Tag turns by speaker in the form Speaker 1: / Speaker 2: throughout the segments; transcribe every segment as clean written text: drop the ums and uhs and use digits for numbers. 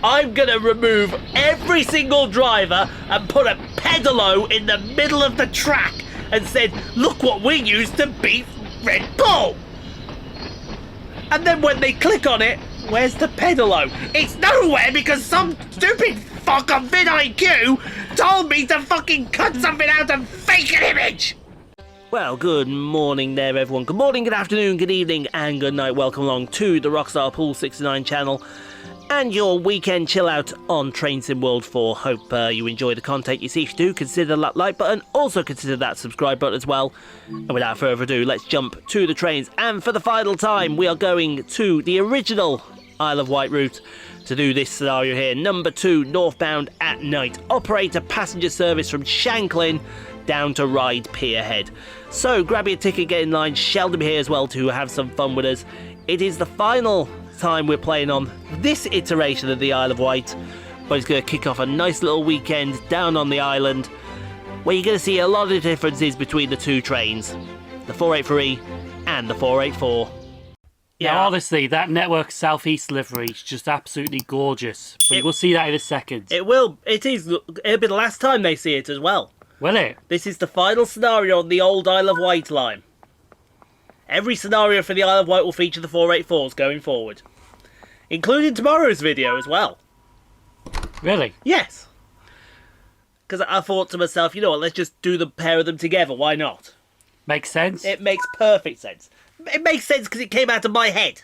Speaker 1: I'm going to remove every single driver and put a pedalo in the middle of the track and said, look what we used to beat Red Bull. And then when they click on it, where's the pedalo? It's nowhere because some stupid fuck on vidIQ told me to fucking cut something out and fake an image. Well, good morning there, everyone. Good morning, good afternoon, good evening, and good night. Welcome along to the Rockstar Pool 69 channel and your weekend chill out on Train Sim World 4. Hope you enjoy the content you see. If you do, consider that like button. Also consider that subscribe button as well. And without further ado, let's jump to the trains. And for the final time, we are going to the original Isle of Wight route to do this scenario here. Number 2, Northbound at night. Operate a passenger service from Shanklin down to Ryde Pier Head. So grab your ticket, get in line. Sheldon here as well to have some fun with us. It is the final time we're playing on this iteration of the Isle of Wight, but it's going to kick off a nice little weekend down on the island where you're going to see a lot of differences between the two trains, the 483 and the 484.
Speaker 2: Yeah, now, honestly, that Network Southeast livery is just absolutely gorgeous. But you will see that in a second.
Speaker 1: It will. It is. It'll be the last time they see it as well.
Speaker 2: Will it?
Speaker 1: This is the final scenario on the old Isle of Wight line. Every scenario for the Isle of Wight will feature the 484s going forward, including tomorrow's video as well.
Speaker 2: Really?
Speaker 1: Yes. Because I thought to myself, you know what, let's just do the pair of them together. Why not?
Speaker 2: Makes sense.
Speaker 1: It makes perfect sense. It makes sense because it came out of my head.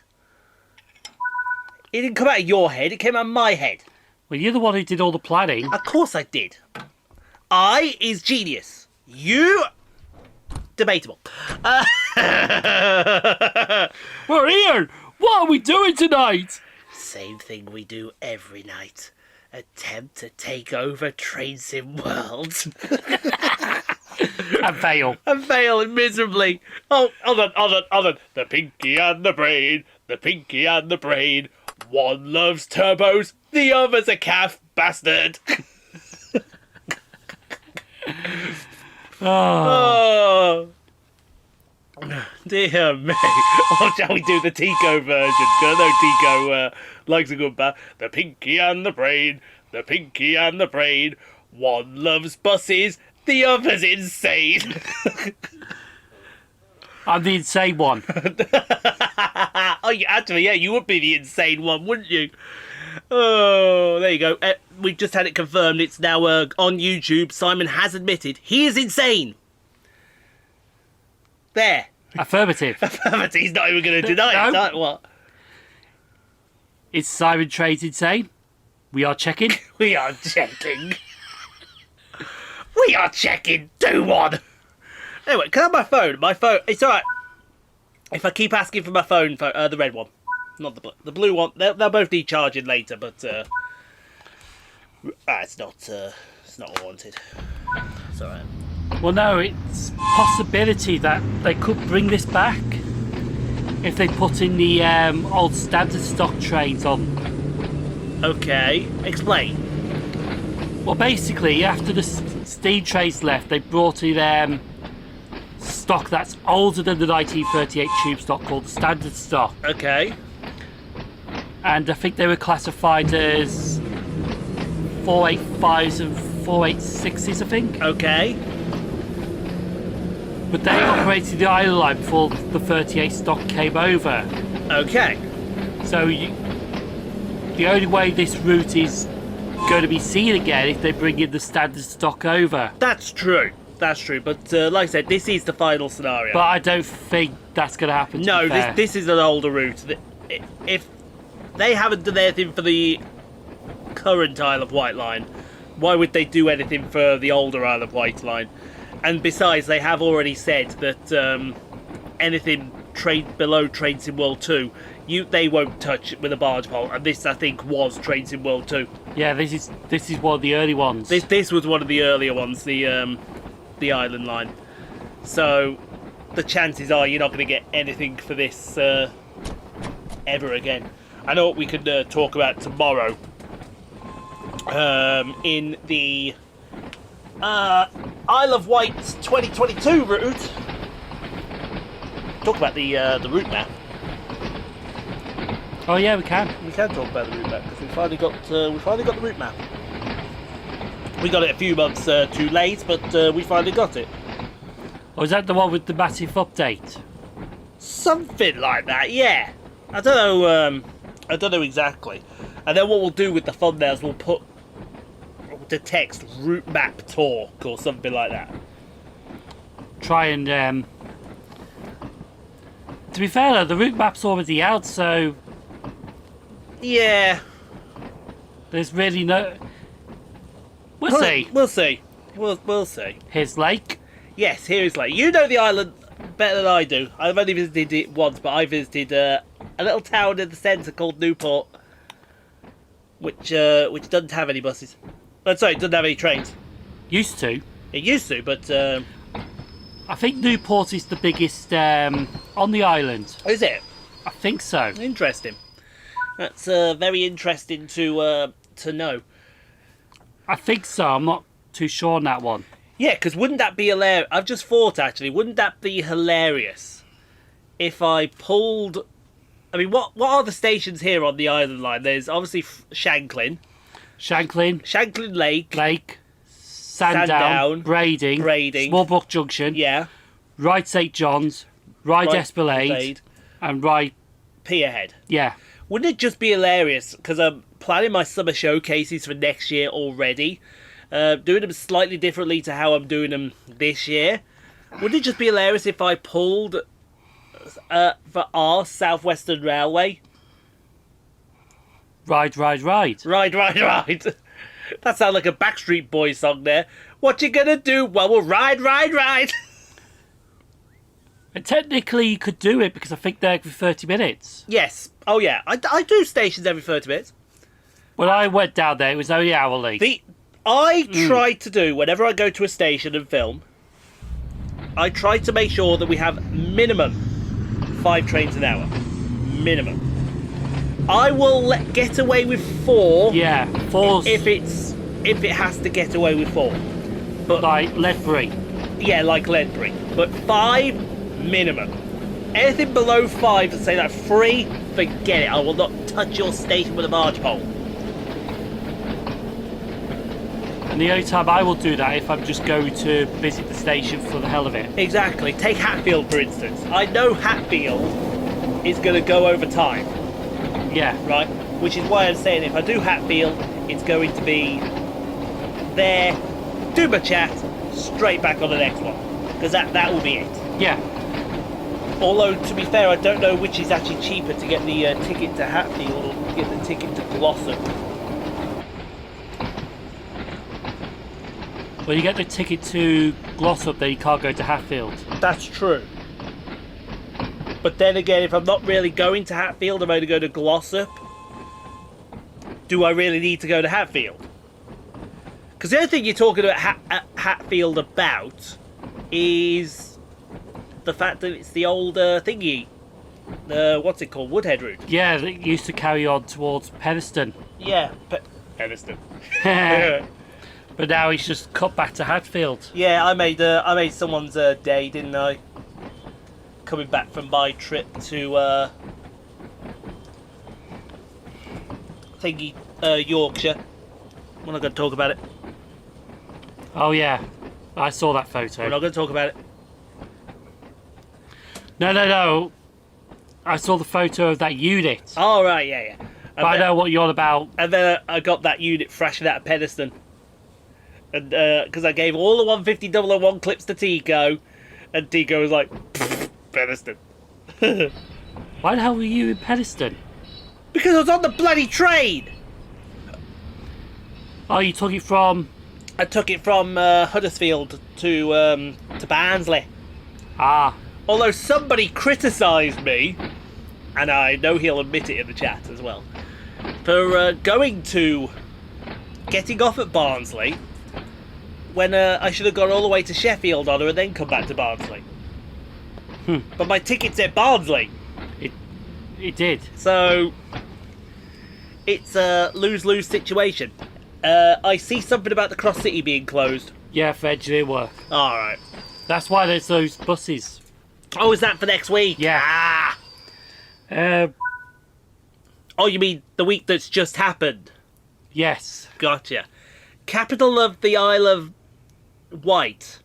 Speaker 1: It didn't come out of your head, it came out of my head.
Speaker 2: Well, you're the one who did all the planning.
Speaker 1: Of course I did. I is genius. You... debatable.
Speaker 2: We're here! What are we doing tonight?
Speaker 1: Same thing we do every night. Attempt to take over Train Sim World.
Speaker 2: And fail.
Speaker 1: And fail miserably. Oh, hold on. The pinky and the brain. The pinky and the brain. One loves turbos, the other's a calf bastard. Oh. Dear me. Or shall we do the Tico version? Because I know Tico likes a good bat. The pinky and the brain. The pinky and the brain. One loves buses, the other's insane.
Speaker 2: I'm the insane one.
Speaker 1: Oh, actually, yeah, you would be the insane one, wouldn't you? Oh, there you go. We've just had it confirmed. It's now on YouTube. Simon has admitted he is insane. There.
Speaker 2: Affirmative.
Speaker 1: Affirmative. He's not even going to deny it. Like, what?
Speaker 2: Is Simon Trades insane? We are checking.
Speaker 1: We are checking. We are checking. Do one. Anyway, can I have my phone? My phone. It's alright. If I keep asking for my phone, the red one. Not the blue one. They'll both need charging later, but it's not wanted. It's alright.
Speaker 2: Well, no, it's possibility that they could bring this back if they put in the old standard stock trains on.
Speaker 1: Okay, explain.
Speaker 2: Well, basically, after the steam trains left, they brought in stock that's older than the 1938 tube stock called the standard stock.
Speaker 1: Okay.
Speaker 2: And I think they were classified as 485s and 486s, I think.
Speaker 1: Okay.
Speaker 2: But they operated the island line before the 38 stock came over.
Speaker 1: Okay.
Speaker 2: So the only way this route is going to be seen again if they bring in the standard stock over.
Speaker 1: That's true. That's true. But like I said, this is the final scenario.
Speaker 2: But I don't think that's going to happen.
Speaker 1: No, this is an older route. If they haven't done anything for the current Isle of Wight line, why would they do anything for the older Isle of Wight line? And besides, they have already said that anything below Train Sim World 2, they won't touch with a barge pole. And this, I think, was Train Sim World 2.
Speaker 2: Yeah, this is one of the early ones.
Speaker 1: This was one of the earlier ones, the island line. So the chances are you're not going to get anything for this ever again. I know what we could talk about tomorrow in the Isle of Wight 2022 route. Talk about the route map.
Speaker 2: Oh yeah, we can.
Speaker 1: We can talk about the route map because finally got the route map. We got it a few months too late, but we finally got it.
Speaker 2: Or is that the one with the massive update?
Speaker 1: Something like that, yeah. I don't know. I don't know exactly. And then what we'll do with the thumbnails, we'll put the text route map talk or something like that.
Speaker 2: Try and to be fair though, the route map's already out, so
Speaker 1: yeah,
Speaker 2: there's really no. We'll see.
Speaker 1: We'll see. We'll see.
Speaker 2: Here's Lake.
Speaker 1: Yes, here is Lake. You know the island better than I do. I've only visited it once, but I visited a little town in the centre called Newport, which doesn't have any buses. Sorry, it doesn't have any trains.
Speaker 2: Used to.
Speaker 1: It used to, but
Speaker 2: I think Newport is the biggest on the island.
Speaker 1: is it?
Speaker 2: I think so.
Speaker 1: Interesting. That's very interesting to know.
Speaker 2: I think so. I'm not too sure on that one.
Speaker 1: Yeah, because wouldn't that be hilarious? I've just thought, actually, wouldn't that be hilarious if I pulled... I mean, what are the stations here on the island line? There's obviously Shanklin.
Speaker 2: Shanklin Lake. Sandown. Brading. Smallbrook Junction.
Speaker 1: Yeah.
Speaker 2: Ryde St Johns. Ryde Esplanade. And Ryde
Speaker 1: Pier Head.
Speaker 2: Yeah.
Speaker 1: Wouldn't it just be hilarious? Because I'm planning my summer showcases for next year already. Doing them slightly differently to how I'm doing them this year. Wouldn't it just be hilarious if I pulled for our South Western Railway?
Speaker 2: Ride.
Speaker 1: Ride. That sounds like a Backstreet Boys song there. What you gonna do? Well, we'll ride.
Speaker 2: And technically you could do it because I think they're every 30 minutes.
Speaker 1: Yes. Oh yeah. I do stations every 30 minutes.
Speaker 2: When I went down there, it was only hourly.
Speaker 1: I try to do, whenever I go to a station and film, I try to make sure that we have minimum 5 trains an hour. Minimum. I will get away with 4.
Speaker 2: Yeah, 4.
Speaker 1: If it has to get away with 4. But
Speaker 2: like Ledbury.
Speaker 1: Yeah, like Ledbury. But 5 minimum. Anything below 5 to say that 3, forget it. I will not touch your station with a barge pole.
Speaker 2: And the only time I will do that if I'm just going to visit the station for the hell of it.
Speaker 1: Exactly. Take Hatfield, for instance. I know Hatfield is going to go over time.
Speaker 2: Yeah.
Speaker 1: Right? Which is why I'm saying if I do Hatfield, it's going to be there, do my chat, straight back on the next one. Because that will be it.
Speaker 2: Yeah.
Speaker 1: Although, to be fair, I don't know which is actually cheaper to get the ticket to Hatfield or get the ticket to Glossop.
Speaker 2: Well, you get the ticket to Glossop, then you can't go to Hatfield.
Speaker 1: That's true. But then again, if I'm not really going to Hatfield, I'm only going to Glossop. Do I really need to go to Hatfield? Because the only thing you're talking about Hatfield about is the fact that it's the old thingy. What's it called? Woodhead route.
Speaker 2: Yeah, it used to carry on towards Penistone.
Speaker 1: Yeah, Penistone.
Speaker 2: But now he's just cut back to Hatfield.
Speaker 1: Yeah, I made someone's day, didn't I? Coming back from my trip to Yorkshire. We're not going to talk about it.
Speaker 2: Oh yeah, I saw that photo.
Speaker 1: We're not going to talk about it.
Speaker 2: No. I saw the photo of that unit.
Speaker 1: Oh right, yeah.
Speaker 2: But I know what you're on about.
Speaker 1: And then I got that unit thrashing out of Penistone. And because I gave all the 150-001 clips to Tico, and Tico was like, Penistone.
Speaker 2: Why the hell were you in Penistone?
Speaker 1: Because I was on the bloody train!
Speaker 2: Oh, you took it from...
Speaker 1: I took it from Huddersfield to Barnsley.
Speaker 2: Ah.
Speaker 1: Although somebody criticised me, and I know he'll admit it in the chat as well, for getting off at Barnsley when I should have gone all the way to Sheffield on her and then come back to Barnsley. But my ticket said Barnsley.
Speaker 2: It did.
Speaker 1: So it's a lose-lose situation. I see something about the Cross City being closed.
Speaker 2: Yeah, for engineer work.
Speaker 1: Alright.
Speaker 2: That's why there's those buses.
Speaker 1: Oh, is that for next week?
Speaker 2: Yeah.
Speaker 1: Ah! Oh, you mean the week that's just happened?
Speaker 2: Yes.
Speaker 1: Gotcha. Capital of the Isle of Wight.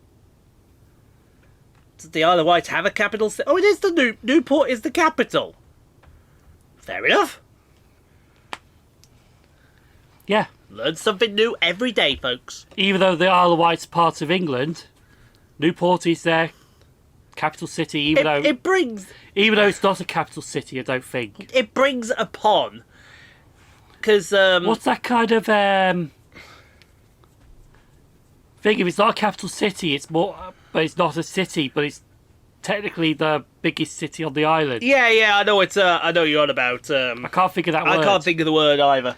Speaker 1: Does the Isle of Wight have a capital city? Oh, it is the Newport is the capital. Fair enough.
Speaker 2: Yeah.
Speaker 1: Learn something new every day, folks.
Speaker 2: Even though the Isle of Wight's part of England, Newport is their capital city. Even though it's not a capital city, I don't think
Speaker 1: it brings upon. Because
Speaker 2: what's that kind of thing? If it's not a capital city, it's more, but it's not a city, but it's technically the biggest city on the island.
Speaker 1: Yeah, I know it's. I know you're on about.
Speaker 2: I can't think of that word.
Speaker 1: I can't think of the word either.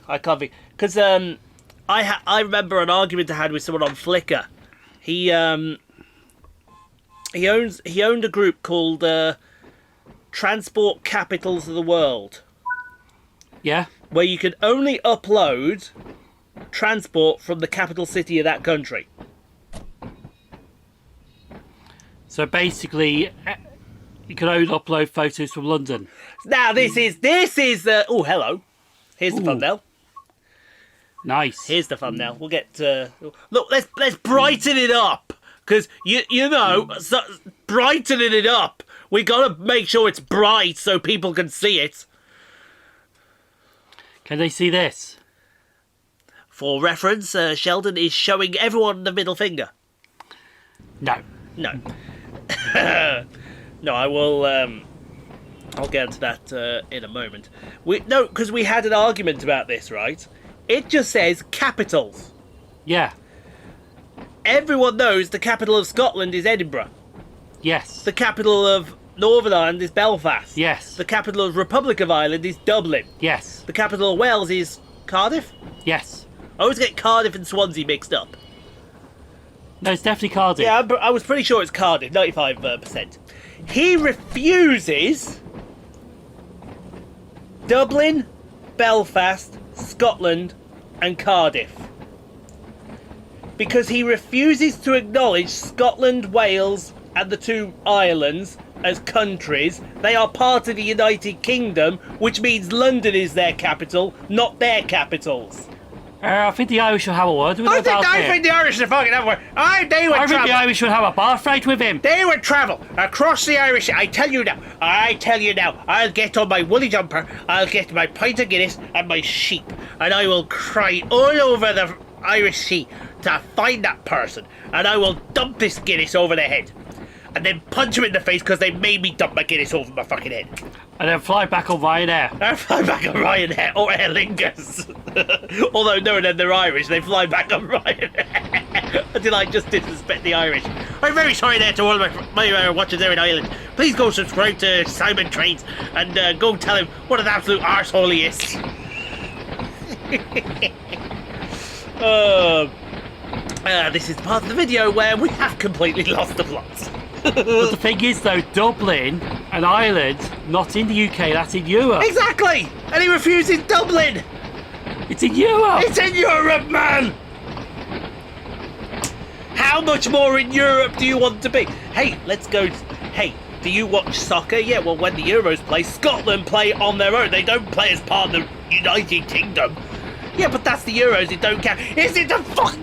Speaker 1: I can't think because I remember an argument I had with someone on Flickr. He owned a group called Transport Capitals of the World.
Speaker 2: Yeah.
Speaker 1: Where you could only upload transport from the capital city of that country.
Speaker 2: So basically, you can only upload photos from London.
Speaker 1: Now this is oh, hello. Here's the thumbnail.
Speaker 2: Nice.
Speaker 1: Here's the thumbnail. We'll get look. Let's brighten it up because you know brightening it up. We gotta make sure it's bright so people can see it.
Speaker 2: Can they see this?
Speaker 1: For reference, Sheldon is showing everyone the middle finger.
Speaker 2: No.
Speaker 1: No. No, I will. I'll get into that in a moment. Because we had an argument about this, right? It just says capitals.
Speaker 2: Yeah.
Speaker 1: Everyone knows the capital of Scotland is Edinburgh.
Speaker 2: Yes.
Speaker 1: The capital of Northern Ireland is Belfast.
Speaker 2: Yes.
Speaker 1: The capital of Republic of Ireland is Dublin.
Speaker 2: Yes.
Speaker 1: The capital of Wales is Cardiff.
Speaker 2: Yes.
Speaker 1: I always get Cardiff and Swansea mixed up.
Speaker 2: No, it's definitely Cardiff.
Speaker 1: Yeah, I was pretty sure it's Cardiff, 95%. He refuses Dublin, Belfast, Scotland, and Cardiff. Because he refuses to acknowledge Scotland, Wales, and the two islands as countries. They are part of the United Kingdom, which means London is their capital, not their capitals.
Speaker 2: I think the Irish will have a word with him.
Speaker 1: I think the Irish are fucking have a word. I think
Speaker 2: the Irish will have a bar fight with him.
Speaker 1: They would travel across the Irish. I tell you now. I'll get on my woolly jumper. I'll get my pint of Guinness and my sheep, and I will cry all over the Irish Sea to find that person, and I will dump this Guinness over their head, and then punch them in the face because they made me dump my Guinness over my fucking head.
Speaker 2: And then fly back on Ryanair.
Speaker 1: I fly back on Ryanair or Aer Lingus. Although knowing that they're Irish, they fly back on Ryanair. Did I just disrespect the Irish? I'm very sorry there to all of my watchers there in Ireland. Please go subscribe to Simon Trains and go tell him what an absolute arsehole he is. This is part of the video where we have completely lost the plot.
Speaker 2: But the thing is, though, Dublin and Ireland, not in the UK, that's in Europe.
Speaker 1: Exactly! And he refuses Dublin!
Speaker 2: It's in Europe!
Speaker 1: It's in Europe, man! How much more in Europe do you want to be? Hey, let's go. Hey, do you watch soccer? Yeah, well, when the Euros play, Scotland play on their own. They don't play as part of the United Kingdom. Yeah, but that's the Euros, it don't count. Is it the fucking...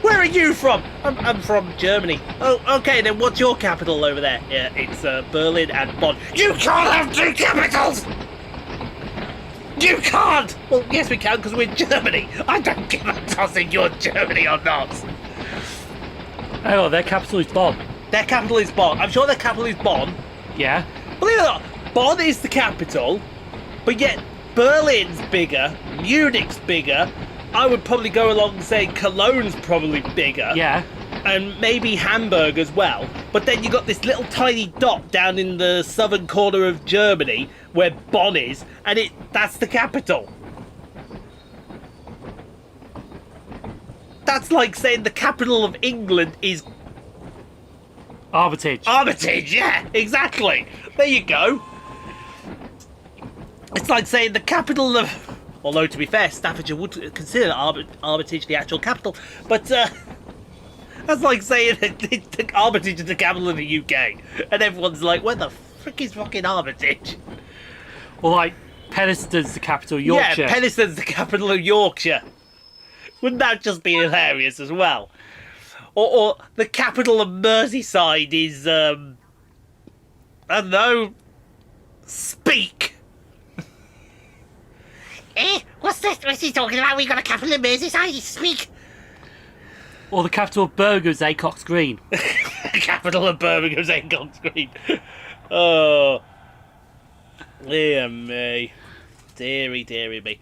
Speaker 1: Where are you from? I'm from Germany. Oh, okay, then what's your capital over there? Yeah, it's Berlin and Bonn. You can't have two capitals! You can't! Well, yes we can, because we're Germany. I don't give a toss if you're Germany or not.
Speaker 2: Oh, their capital is Bonn.
Speaker 1: Their capital is Bonn. I'm sure their capital is Bonn.
Speaker 2: Yeah.
Speaker 1: Believe it or not, Bonn is the capital, but yet Berlin's bigger, Munich's bigger. I would probably go along saying Cologne's probably bigger.
Speaker 2: Yeah.
Speaker 1: And maybe Hamburg as well. But then you got this little tiny dot down in the southern corner of Germany where Bonn is, and that's the capital. That's like saying the capital of England is...
Speaker 2: Armitage.
Speaker 1: Armitage, yeah, exactly. There you go. It's like saying the capital of... Although, to be fair, Staffordshire would consider Armitage the actual capital. But that's like saying Armitage is the capital of the UK. And everyone's like, where the Fricky's fucking Armitage.
Speaker 2: Or like Penistons, the capital of Yorkshire.
Speaker 1: Yeah, Penistons, the capital of Yorkshire. Wouldn't that just be hilarious as well? Or the capital of Merseyside is, I don't know, Speak. What's this? What's he talking about? We got a capital of Merseyside, Speak.
Speaker 2: Or the capital of Birmingham's Acox Green.
Speaker 1: Capital of Birmingham's Acox Green. Oh. Dear me. Deary me.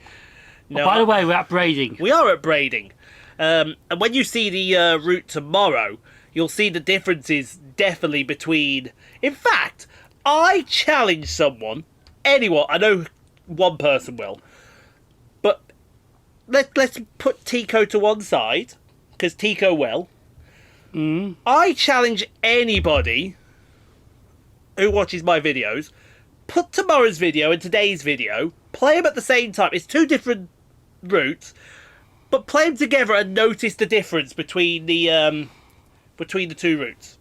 Speaker 1: No,
Speaker 2: By the way, we're at Brading.
Speaker 1: we are at Brading. And when you see the route tomorrow, you'll see the differences definitely between... In fact, I challenge someone, anyone, I know one person will, but let's put Tico to one side, because Tico will. I challenge anybody who watches my videos, put tomorrow's video and today's video, play them at the same time. It's two different routes, but play them together and notice the difference between the two routes.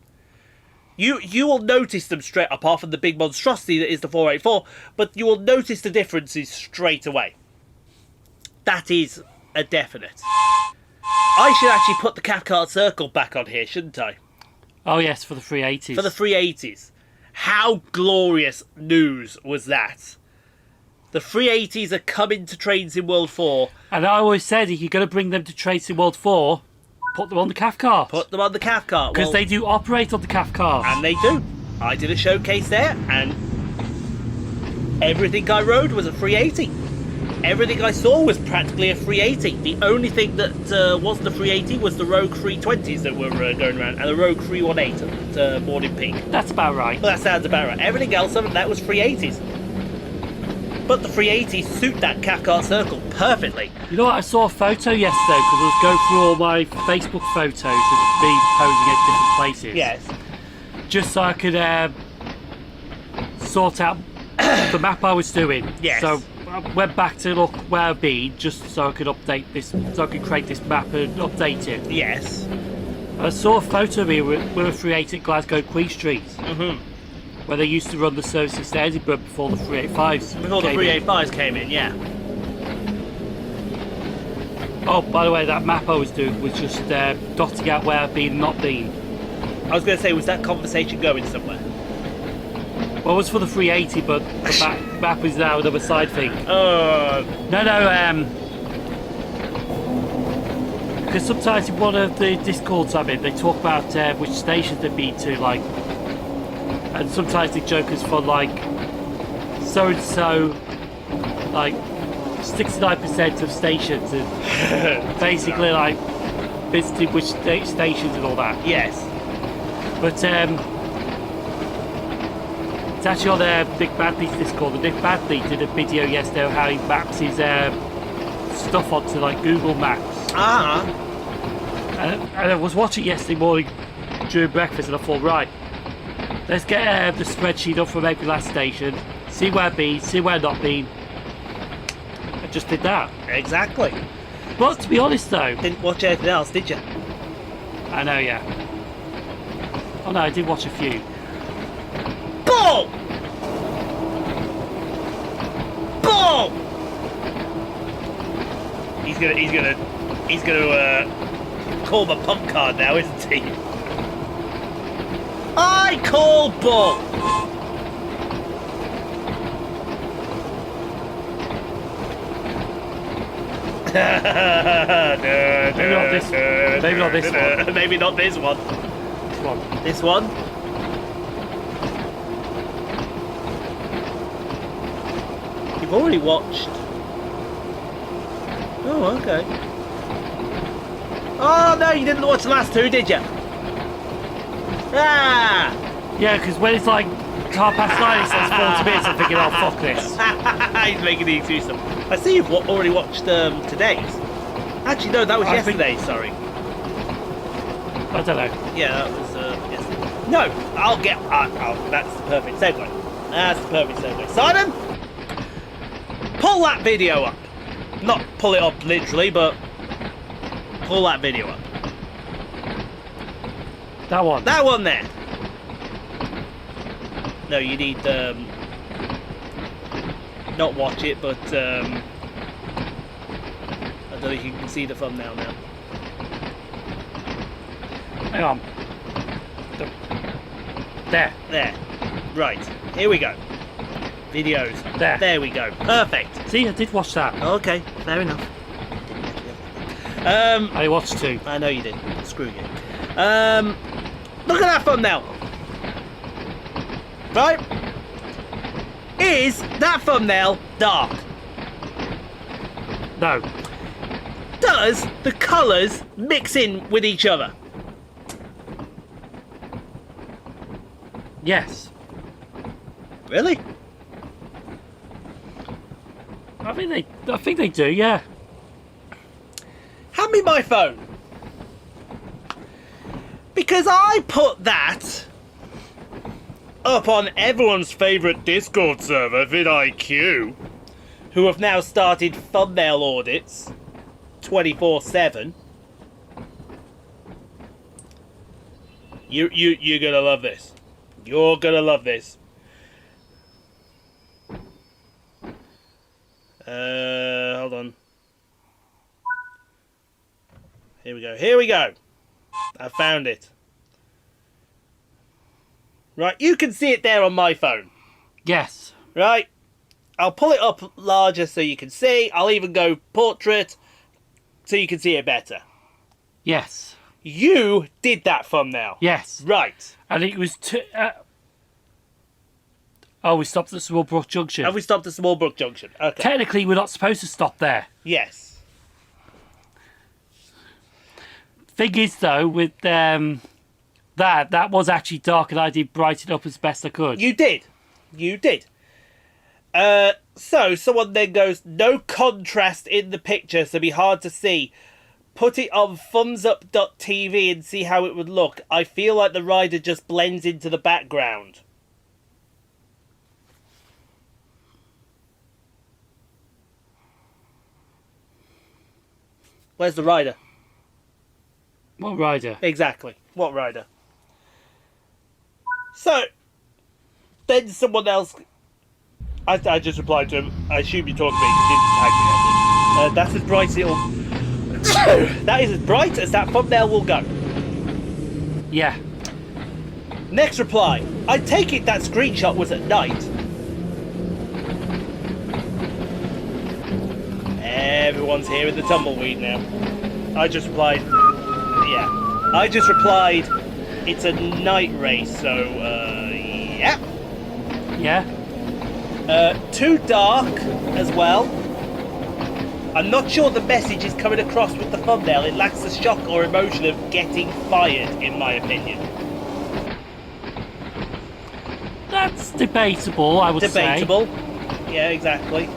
Speaker 1: You will notice them straight, apart from the big monstrosity that is the 484, but you will notice the differences straight away. That is a definite. I should actually put the Cathcart Circle back on here, shouldn't I?
Speaker 2: Oh yes, for the 380s.
Speaker 1: For the 380s. How glorious news was that? The 380s are coming to Trains in World 4.
Speaker 2: And I always said, if you're going to bring them to Trains in World 4, put them on the Cathcart.
Speaker 1: Put them on the Cathcart.
Speaker 2: Because they do operate on the Cathcart.
Speaker 1: And they do. I did a showcase there, and everything I rode was a 380. Everything I saw was practically a 380. The only thing that wasn't a 380 was the Rogue 320s that were going around, and the Rogue 318 at Morning Peak.
Speaker 2: That's about right.
Speaker 1: Well, that sounds about right. Everything else of that was 380s. But the 380s suit that Cathcart Circle perfectly.
Speaker 2: You know what? I saw a photo yesterday because I was going through all my Facebook photos of me posing at different places.
Speaker 1: Yes.
Speaker 2: Just so I could sort out the map I was doing.
Speaker 1: Yes.
Speaker 2: So I went back to look where I've been just so I could update this, so I could create this map and update it.
Speaker 1: Yes.
Speaker 2: And I saw a photo of me with a 380 at Glasgow Queen Street. Where they used to run the services to Edinburgh before the 385s.
Speaker 1: Before the 385s came in, yeah.
Speaker 2: Oh, by the way, that map I was doing was just dotting out where I've been and not been.
Speaker 1: I was going to say, was that conversation going somewhere?
Speaker 2: Well, it was for the 380, but the map is now another side thing.
Speaker 1: Oh.
Speaker 2: No, because sometimes in one of the Discords I'm in, they talk about which stations they've been to, like, and sometimes the joke is for like so-and-so, like 69% of stations, and basically like visiting which stations and all that.
Speaker 1: Yes.
Speaker 2: But it's actually on Nick Badley's Discord. And Nick Badley did a video yesterday of how he maps his stuff onto like Google Maps. And I was watching yesterday morning during breakfast, and I thought, right, let's get the spreadsheet up from every last station, see where I've been, see where I've not been. I just did that.
Speaker 1: Exactly.
Speaker 2: But to be honest though...
Speaker 1: Didn't watch anything else, did you?
Speaker 2: I know, yeah. Oh no, I did watch a few.
Speaker 1: Ball! Ball! He's gonna call my pump card now, isn't he? I call ball!
Speaker 2: Maybe not this one.
Speaker 1: Maybe not this one.
Speaker 2: This one.
Speaker 1: This one? You've already watched. Oh, okay. Oh no, you didn't watch the last two, did you? Ah!
Speaker 2: Yeah, because when it's like 9:30, it says 40 minutes, I'm thinking, oh fuck this.
Speaker 1: He's making the excuse up. I see you've already watched today's. Actually, no, that was yesterday, sorry.
Speaker 2: I don't know.
Speaker 1: Yeah, that was yesterday. No, that's the perfect segue. That's the perfect segue. Simon, pull that video up. Not pull it up literally, but pull that video up.
Speaker 2: That one.
Speaker 1: That one there. No, you need not watch it, but I don't know if you can see the thumbnail now.
Speaker 2: Hang on. There.
Speaker 1: There. Right. Here we go. Videos.
Speaker 2: There.
Speaker 1: There we go. Perfect.
Speaker 2: See, I did watch that.
Speaker 1: Okay. Fair enough.
Speaker 2: I watched 2.
Speaker 1: I know you did. Screw you. Look at that thumbnail. Right? Is that thumbnail dark?
Speaker 2: No.
Speaker 1: Does the colours mix in with each other?
Speaker 2: Yes.
Speaker 1: Really?
Speaker 2: I think they do, yeah.
Speaker 1: Hand me my phone. Because I put that up on everyone's favourite Discord server, vidIQ, who have now started thumbnail audits 24/7. You're gonna love this. You're gonna love this. Hold on. Here we go. Here we go. I found it. Right, you can see it there on my phone.
Speaker 2: Yes.
Speaker 1: Right? I'll pull it up larger so you can see. I'll even go portrait so you can see it better.
Speaker 2: Yes.
Speaker 1: You did that thumbnail.
Speaker 2: Yes.
Speaker 1: Right.
Speaker 2: And it was oh, we stopped at Smallbrook Junction.
Speaker 1: Have we stopped at Smallbrook Junction? Okay.
Speaker 2: Technically, we're not supposed to stop there.
Speaker 1: Yes.
Speaker 2: Thing is, though, with that was actually dark, and I did brighten it up as best I could.
Speaker 1: You did. You did. So someone then goes, no contrast in the picture, so it'd be hard to see. Put it on thumbsup.tv and see how it would look. I feel like the rider just blends into the background. Where's the rider?
Speaker 2: What rider?
Speaker 1: Exactly. What rider? So, then someone else... I just replied to him. I assume you're talking to me because you didn't tag me. That's as bright as it'll... That is as bright as that thumbnail will go.
Speaker 2: Yeah.
Speaker 1: Next reply. I take it that screenshot was at night. Everyone's hearing the tumbleweed now. I just replied... Yeah. I just replied, it's a night race, so, yeah.
Speaker 2: Yeah?
Speaker 1: Too dark as well. I'm not sure the message is coming across with the thumbnail. It lacks the shock or emotion of getting fired, in my opinion.
Speaker 2: That's debatable, I would say.
Speaker 1: Debatable. Yeah, exactly.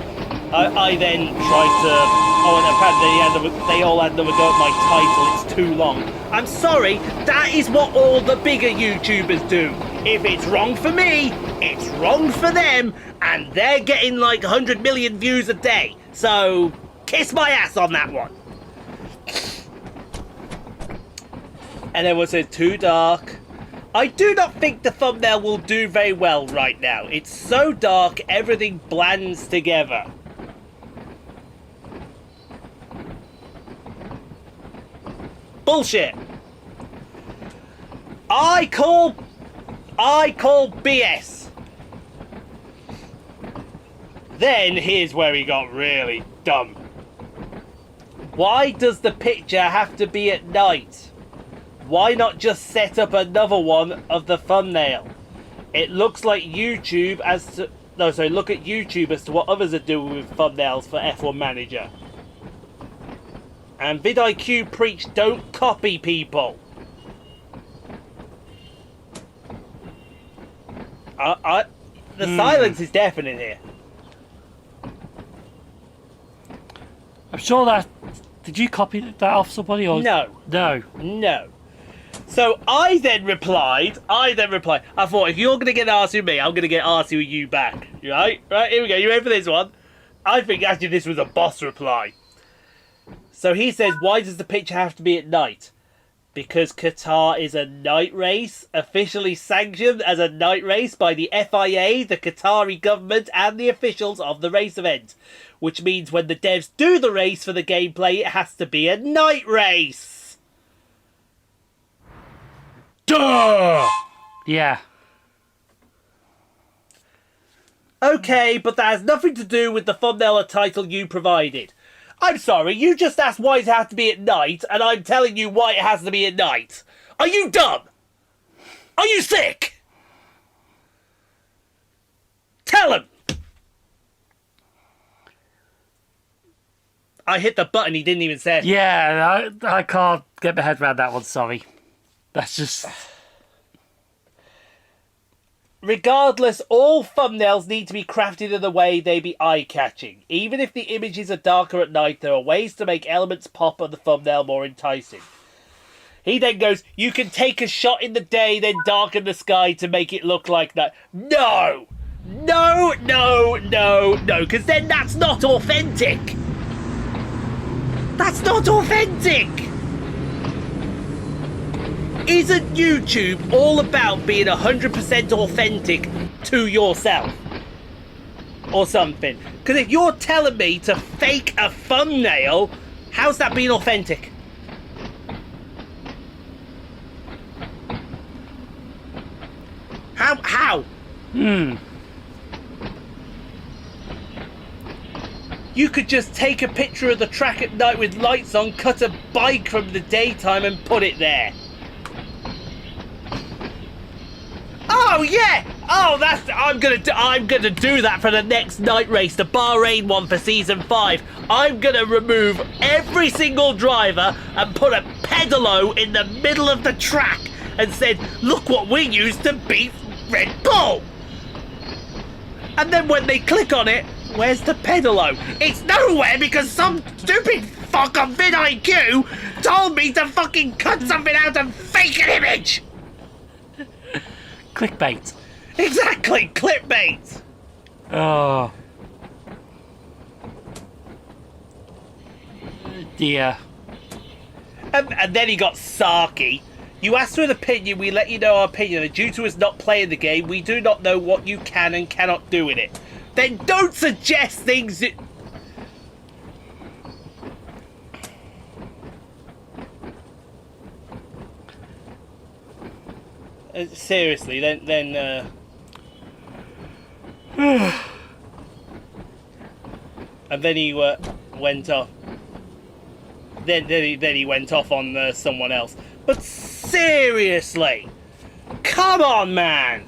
Speaker 1: I then tried to... Oh, and apparently they all had another go at my title. It's too long. I'm sorry, that is what all the bigger YouTubers do. If it's wrong for me, it's wrong for them, and they're getting like 100 million views a day. So, kiss my ass on that one. And then one says, too dark. I do not think the thumbnail will do very well right now. It's so dark, everything blends together. Bullshit. I call BS. Then here's where he got really dumb. Why does the picture have to be at night? Why not just set up another one of the thumbnail? It looks like YouTube as to... No, sorry, look at YouTube as to what others are doing with thumbnails for F1 Manager. And vidIQ preach don't copy people. The silence is deafening here.
Speaker 2: I'm sure that... Did you copy that off somebody or...
Speaker 1: No.
Speaker 2: No.
Speaker 1: No. So I then replied, I thought, if you're going to get arsy with me, I'm going to get arsy with you back. Right? Right, here we go. You ready for this one? I think actually this was a boss reply. So he says, why does the picture have to be at night? Because Qatar is a night race, officially sanctioned as a night race by the FIA, the Qatari government, and the officials of the race event. Which means when the devs do the race for the gameplay, it has to be a night race. Duh!
Speaker 2: Yeah.
Speaker 1: Okay, but that has nothing to do with the thumbnail or title you provided. I'm sorry, you just asked why it has to be at night, and I'm telling you why it has to be at night. Are you dumb? Are you sick? Tell him! I hit the button, he didn't even say it.
Speaker 2: Yeah, I can't get my head around that one, sorry. That's just...
Speaker 1: Regardless, all thumbnails need to be crafted in a way they be eye-catching. Even if the images are darker at night, there are ways to make elements pop on the thumbnail more enticing. He then goes, you can take a shot in the day, then darken the sky to make it look like that. No! No, no, no, no, because then that's not authentic! That's not authentic! Isn't YouTube all about being 100% authentic to yourself? Or something? Because if you're telling me to fake a thumbnail, how's that being authentic? How? You could just take a picture of the track at night with lights on, cut a bike from the daytime and put it there. Oh yeah! Oh, I'm gonna do that for the next night race, the Bahrain one for season 5. I'm gonna remove every single driver and put a pedalo in the middle of the track and said, look what we used to beat Red Bull. And then when they click on it, where's the pedalo? It's nowhere because some stupid fuck on vidIQ told me to fucking cut something out and fake an image.
Speaker 2: Clickbait.
Speaker 1: Exactly, clickbait.
Speaker 2: Oh. Dear.
Speaker 1: And then he got sarky. You asked for an opinion, we let you know our opinion, and due to us not playing the game, we do not know what you can and cannot do in it. Then don't suggest things that... Seriously, then and then he went off. Then he went off on someone else. But seriously, come on, man.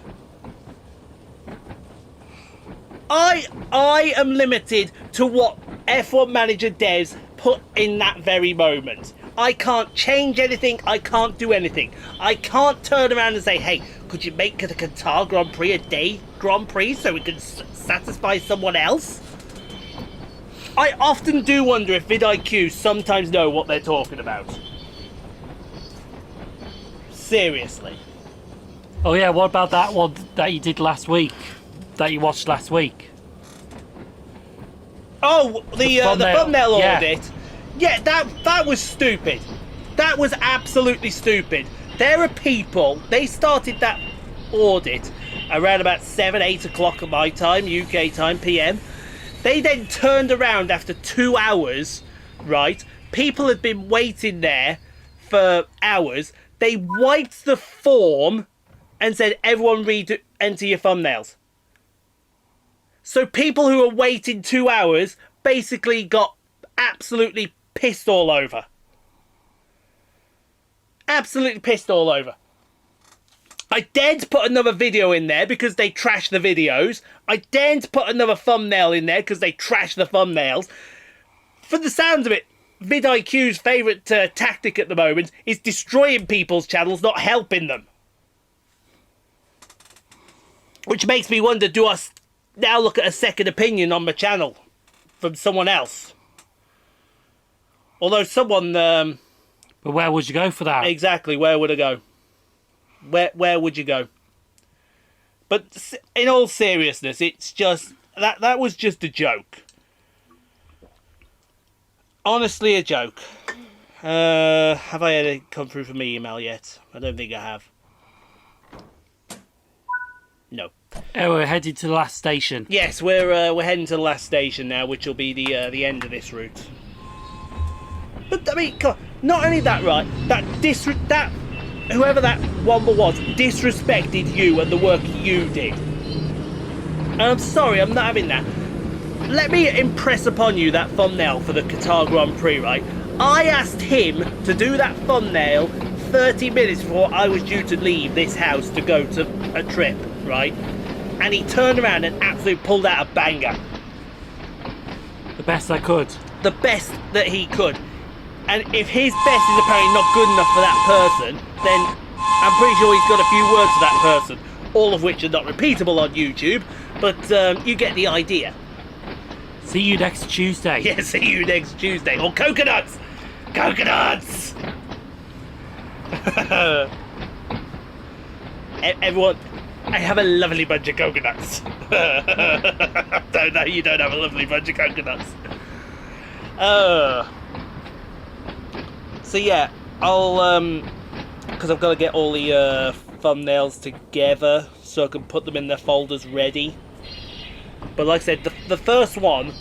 Speaker 1: I am limited to what F1 Manager devs put in that very moment. I can't change anything. I can't do anything. I can't turn around and say, hey, could you make the Qatar Grand Prix a day Grand Prix so we can satisfy someone else? I often do wonder if vidIQ sometimes know what they're talking about. Seriously.
Speaker 2: Oh yeah, what about that one that you did last week? That you watched last week?
Speaker 1: Oh, the thumbnail
Speaker 2: yeah.
Speaker 1: audit. Yeah, that was stupid. That was absolutely stupid. There are people, they started that audit around about 7, 8 o'clock at my time, UK time, PM. They then turned around after 2 hours, right? People had been waiting there for hours. They wiped the form and said, everyone enter your thumbnails. So people who were waiting 2 hours basically got absolutely pissed all over. Absolutely pissed all over. I daren't put another video in there because they trash the videos. I daren't put another thumbnail in there because they trash the thumbnails. For the sounds of it, vidIQ's favourite tactic at the moment is destroying people's channels, not helping them. Which makes me wonder, do I now look at a second opinion on my channel from someone else? Although someone...
Speaker 2: But where would you go for that?
Speaker 1: Exactly, where would I go? Where would you go? But in all seriousness, it's just... That was just a joke. Honestly, a joke. Have I had it come through from my email yet? I don't think I have. No.
Speaker 2: Oh, we're heading to the last station.
Speaker 1: Yes, we're heading to the last station now, which will be the end of this route. But I mean, God, not only that, right? That whoever that one was disrespected you and the work you did. And I'm sorry, I'm not having that. Let me impress upon you that thumbnail for the Qatar Grand Prix, right? I asked him to do that thumbnail 30 minutes before I was due to leave this house to go to a trip, right? And he turned around and absolutely pulled out a banger.
Speaker 2: The best I could.
Speaker 1: The best that he could. And if his best is apparently not good enough for that person, then I'm pretty sure he's got a few words for that person, all of which are not repeatable on YouTube, but you get the idea.
Speaker 2: See you next Tuesday.
Speaker 1: Yeah, see you next Tuesday. Or coconuts! Coconuts! Everyone, I have a lovely bunch of coconuts. Don't know, you don't have a lovely bunch of coconuts. So yeah, I'll because I've got to get all the thumbnails together so I can put them in their folders ready. But like I said, the first one,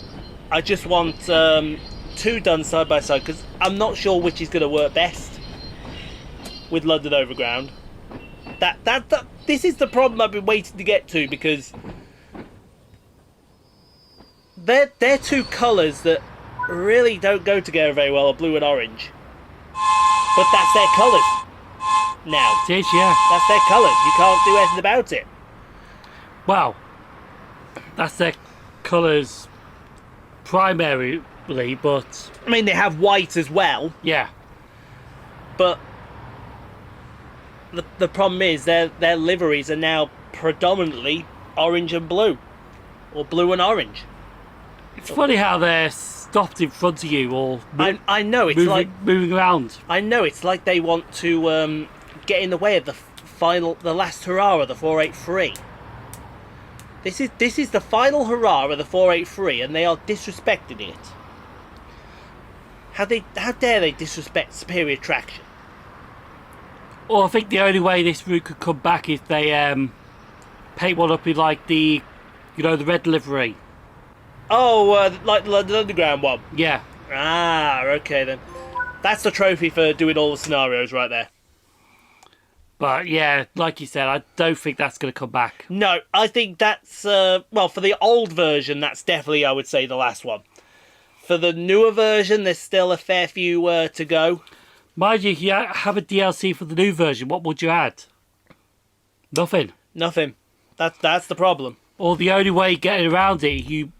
Speaker 1: I just want two done side by side because I'm not sure which is going to work best with London Overground. This is the problem I've been waiting to get to, because they're two colours that really don't go together very well, blue and orange. But that's their colours now.
Speaker 2: It is, yeah.
Speaker 1: That's their colours. You can't do anything about it.
Speaker 2: Well, that's their colours primarily, but...
Speaker 1: I mean, they have white as well.
Speaker 2: Yeah.
Speaker 1: But the problem is their liveries are now predominantly orange and blue. Or blue and orange.
Speaker 2: It's funny how they're stopped in front of you or
Speaker 1: I know, it's
Speaker 2: moving around.
Speaker 1: I know, it's like they want to get in the way of the last hurrah of the 483. This is the final hurrah of the 483, and they are disrespecting it. How dare they disrespect superior traction?
Speaker 2: Well, I think the only way this route could come back is they paint one up in like the red livery.
Speaker 1: Oh, like the London Underground one?
Speaker 2: Yeah.
Speaker 1: Ah, okay then. That's the trophy for doing all the scenarios right there.
Speaker 2: But yeah, like you said, I don't think that's going to come back.
Speaker 1: No, I think that's, well, for the old version, that's definitely, I would say, the last one. For the newer version, there's still a fair few to go.
Speaker 2: Mind you, if you have a DLC for the new version, what would you add? Nothing.
Speaker 1: Nothing. That's the problem.
Speaker 2: Or the only way getting around it, you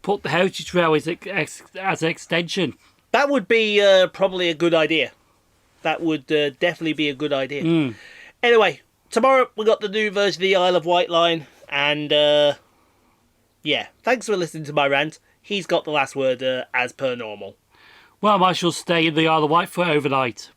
Speaker 2: put the heritage rail as an extension.
Speaker 1: That would be probably a good idea. That would definitely be a good idea.
Speaker 2: Mm.
Speaker 1: Anyway, tomorrow we got the new version of the Isle of Wight line, and yeah, thanks for listening to my rant. He's got the last word as per normal.
Speaker 2: Well, I shall stay in the Isle of Wight for overnight.